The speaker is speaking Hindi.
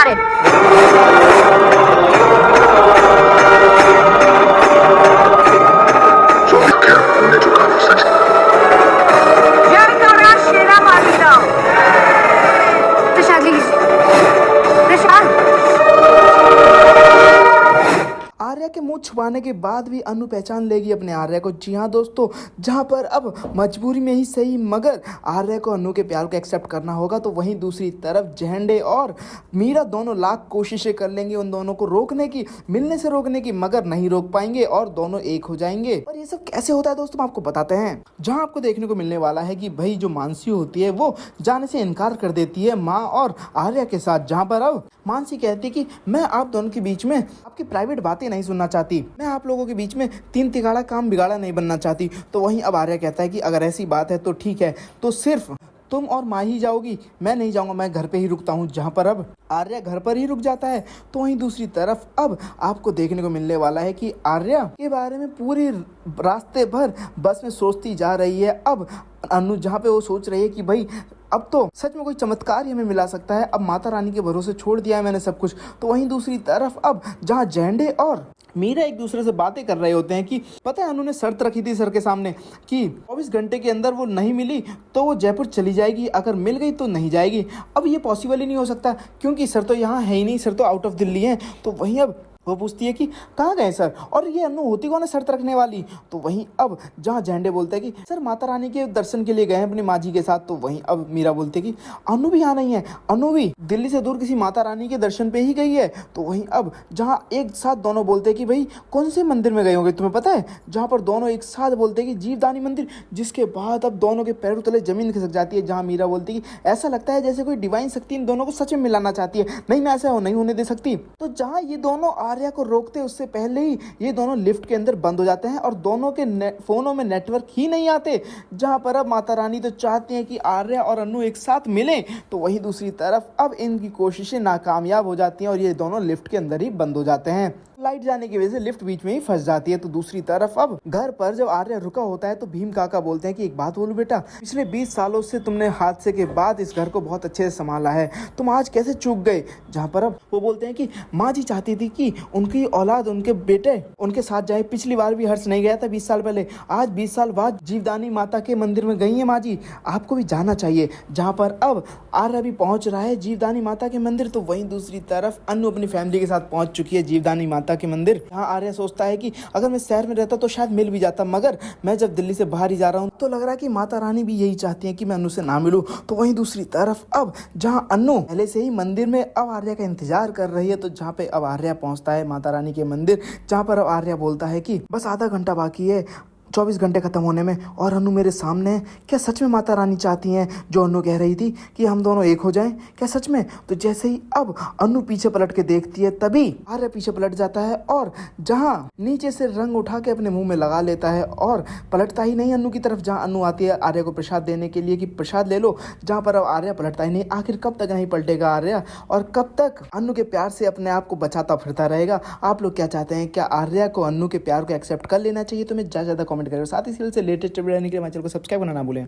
got it. Jericho, that shit up on me though. Arya के मुंह छुपाने के बाद भी अनु पहचान लेगी अपने आर्या को। जी हाँ दोस्तों, जहाँ पर अब मजबूरी में ही सही मगर आर्या को अनु के प्यार को एक्सेप्ट करना होगा, तो वहीं दूसरी तरफ झंडे और मीरा दोनों लाख कोशिशें कर लेंगे उन दोनों को रोकने की, मिलने से रोकने की, मगर नहीं रोक पाएंगे और दोनों एक हो जाएंगे। और ये सब कैसे होता है दोस्तों, हम आपको बताते हैं। जहाँ आपको देखने को मिलने वाला है कि भाई जो मानसी होती है वो जाने से इनकार कर देती है माँ और आर्या के साथ। जहाँ पर अब मानसी कहती है कि मैं आप दोनों के बीच में आपकी प्राइवेट बातें नहीं सुनना चाहती, मैं आप लोगों के बीच में तीन तिगाड़ा काम बिगाड़ा नहीं बनना चाहती। तो वहीं अब आर्या कहता है कि अगर ऐसी बात है तो ठीक है, तो सिर्फ तुम और माँ ही जाओगी, मैं नहीं जाऊंगा, मैं घर पे ही रुकता हूँ। जहाँ पर अब आर्या घर पर ही रुक जाता है, तो वहीं दूसरी तरफ अब आपको देखने को मिलने वाला है कि आर्या के बारे में पूरी रास्ते भर बस में सोचती जा रही है। अब अनु जहाँ पे वो सोच रही है कि भाई अब तो सच में कोई चमत्कार ही हमें मिला सकता है, अब माता रानी के भरोसे छोड़ दिया है मैंने सब कुछ। तो वहीं दूसरी तरफ अब जहाँ झंडे और मीरा एक दूसरे से बातें कर रहे होते हैं कि पता है अनु ने शर्त रखी थी सर के सामने कि 24 घंटे के अंदर वो नहीं मिली तो वो जयपुर चली जाएगी, अगर मिल गई तो नहीं जाएगी। अब ये पॉसिबल ही नहीं हो सकता क्योंकि सर तो यहाँ है ही नहीं, सर तो आउट ऑफ दिल्ली है। तो वहीं अब वो पूछती है कि कहाँ गए सर, और ये अनु होती कौन है शर्त रखने वाली। तो वहीं अब जहाँ झंडे बोलते हैं कि सर माता रानी के दर्शन के लिए गए हैं अपनी माँ जी के साथ। तो वहीं अब मीरा बोलती है कि अनु भी यहाँ नहीं है, अनु भी दिल्ली से दूर किसी माता रानी के दर्शन पे ही गई है। तो वहीं अब जहाँ एक साथ दोनों बोलते हैं कि भाई कौन से मंदिर में गए होंगे तुम्हें पता है, जहाँ पर दोनों एक साथ बोलते हैं कि जीवदानी मंदिर, जिसके बाद अब दोनों के पैरों तले जमीन खिसक जाती है। जहाँ मीरा बोलती है कि ऐसा लगता है जैसे कोई डिवाइन शक्ति इन दोनों को सच में मिलाना चाहती है, नहीं मैं ऐसा नहीं होने दे सकती। तो जहाँ ये दोनों आर्या को रोकते उससे पहले ही ये दोनों लिफ्ट के अंदर बंद हो जाते हैं और दोनों के फोनों में नेटवर्क ही नहीं आते। जहां पर अब माता रानी तो चाहती हैं कि आर्या और अनु एक साथ मिलें, तो वहीं दूसरी तरफ अब इनकी कोशिशें नाकामयाब हो जाती हैं और ये दोनों लिफ्ट के अंदर ही बंद हो जाते हैं। लाइट जाने की वजह से लिफ्ट बीच में ही फंस जाती है। तो दूसरी तरफ अब घर पर जब आर्या रुका होता है तो भीम काका बोलते हैं कि एक बात बोलूं बेटा, पिछले 20 सालों से तुमने हादसे के बाद इस घर को बहुत अच्छे से संभाला है, तुम आज कैसे चूक गए। जहां पर अब वो बोलते हैं कि माँ जी चाहती थी कि उनकी औलाद, उनके बेटे उनके साथ जाए। पिछली बार भी हर्ष नहीं गया था 20 साल पहले, आज 20 साल बाद जीवदानी माता के मंदिर में गई है माँ जी, आपको भी जाना चाहिए। जहाँ पर अब आर्या भी पहुंच रहा है जीवदानी माता के मंदिर। तो वहीं दूसरी तरफ अनु अपनी फैमिली के साथ पहुंच चुकी है जीवदानी माता के मंदिर। यहाँ आर्या सोचता है कि अगर मैं शहर में रहता तो शायद मिल भी जाता, मगर मैं जब दिल्ली से बाहर ही जा रहा हूँ तो लग रहा है कि माता रानी भी यही चाहती है कि मैं अनु से ना मिलूं। तो वहीं दूसरी तरफ अब जहाँ अनु पहले से ही मंदिर में अब आर्या का इंतजार कर रही है, तो जहाँ पे अब आर्या पहुंचता है माता रानी के मंदिर, जहाँ पर अब आर्या बोलता है कि बस आधा घंटा बाकी है 24 घंटे खत्म होने में और अनु मेरे सामने है। क्या सच में माता रानी चाहती हैं जो अनु कह रही थी कि हम दोनों एक हो जाएं, क्या सच में। तो जैसे ही अब अनु पीछे पलट के देखती है तभी आर्या पीछे पलट जाता है और जहां नीचे से रंग उठा के अपने मुंह में लगा लेता है और पलटता ही नहीं अनु की तरफ। जहां अनु आती है आर्या को प्रसाद देने के लिए कि प्रसाद ले लो, जहां पर अब आर्या पलटता ही नहीं। आखिर कब तक नहीं पलटेगा आर्या और कब तक अनु के प्यार से अपने आप को बचाता फिरता रहेगा। आप लोग क्या चाहते हैं, क्या आर्या को अनु के प्यार को एक्सेप्ट कर लेना चाहिए? तो मैं ज्यादा कमेंट करें, साथ ही से लेटेस्ट वीडियो के लिए हमारे चैनल को सब्सक्राइब करना ना भूलें।